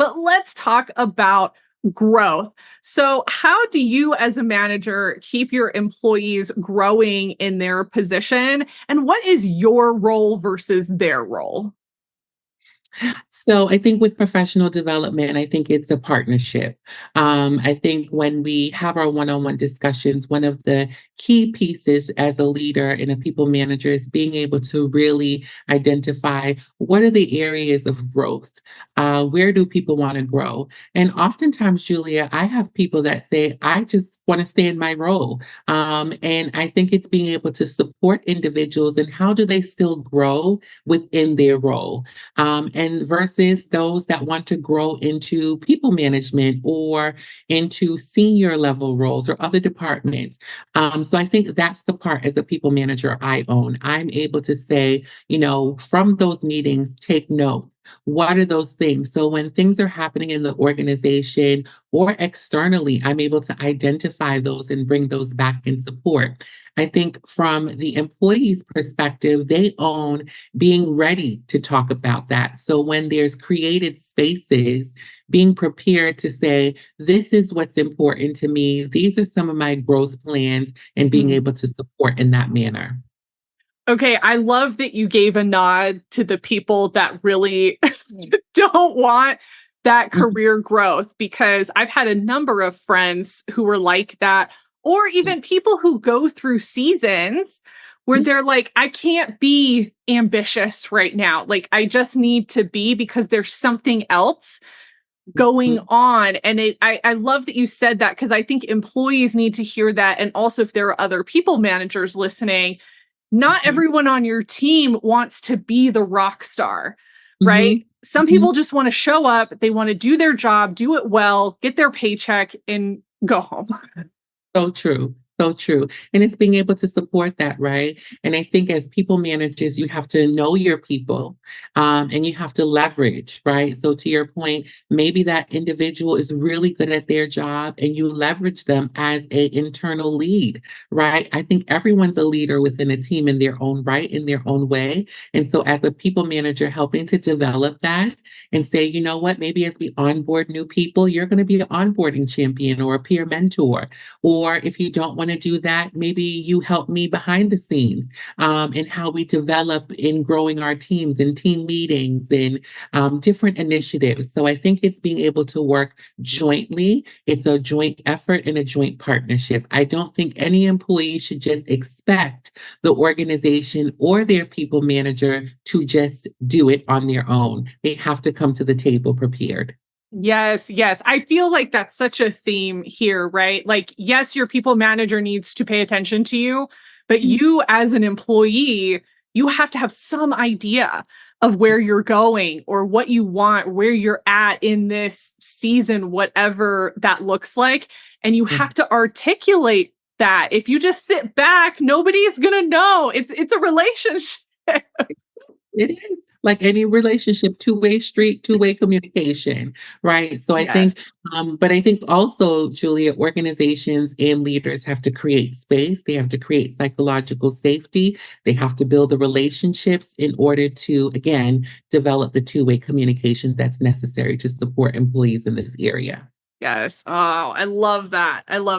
but let's talk about growth. So, how do you, as a manager, keep your employees growing in their position? And what is your role versus their role? So I think with professional development, I think it's a partnership. I think when we have our one-on-one discussions, one of the key pieces as a leader and a people manager is being able to really identify what are the areas of growth. Where do people want to grow? And oftentimes, Julia, I have people that say, I just want to stay in my role. And I think it's being able to support individuals and how do they still grow within their role, and versus those that want to grow into people management or into senior level roles or other departments. So I think that's the part as a people manager I own. I'm able to say, from those meetings, take note. What are those things? So when things are happening in the organization or externally, I'm able to identify those and bring those back in support. I think from the employee's perspective, they own being ready to talk about that. So when there's created spaces, being prepared to say, this is what's important to me, these are some of my growth plans, and being Mhm. able to support in that manner. Okay, I love that you gave a nod to the people that really don't want that Mhm, career growth because I've had a number of friends who were like that, or even people who go through seasons where mhm, they're like, I can't be ambitious right now. Like, I just need to be because there's something else going mhm, on. And I love that you said that because I think employees need to hear that. And also, if there are other people managers listening, not mhm, everyone on your team wants to be the rock star, right? mhm, Some mhm. people just want to show up, they want to do their job, do it well, get their paycheck, and go home. So true. So true. And it's being able to support that, right? And I think as people managers, you have to know your people, and you have to leverage, right? So to your point, maybe that individual is really good at their job and you leverage them as a internal lead, right? I think everyone's a leader within a team in their own right, in their own way. And so as a people manager, helping to develop that and say, you know what, maybe as we onboard new people, you're going to be an onboarding champion or a peer mentor, or if you don't want to do that, maybe you help me behind the scenes, in how we develop in growing our teams and team meetings and different initiatives. So I think it's being able to work jointly. It's a joint effort and a joint partnership. I don't think any employee should just expect the organization or their people manager to just do it on their own. They have to come to the table prepared. Yes, yes. I feel like that's such a theme here, right? Like, yes, your people manager needs to pay attention to you, but you as an employee, you have to have some idea of where you're going or what you want, where you're at in this season, whatever that looks like. And you have to articulate that. If you just sit back, nobody's gonna know. It's a relationship. It is like any relationship, two-way street, two-way communication, right? So I think, Yes. but I think also, Julia, organizations and leaders have to create space. They have to create psychological safety. They have to build the relationships in order to, again, develop the two-way communication that's necessary to support employees in this area. Yes. Oh, I love that. I love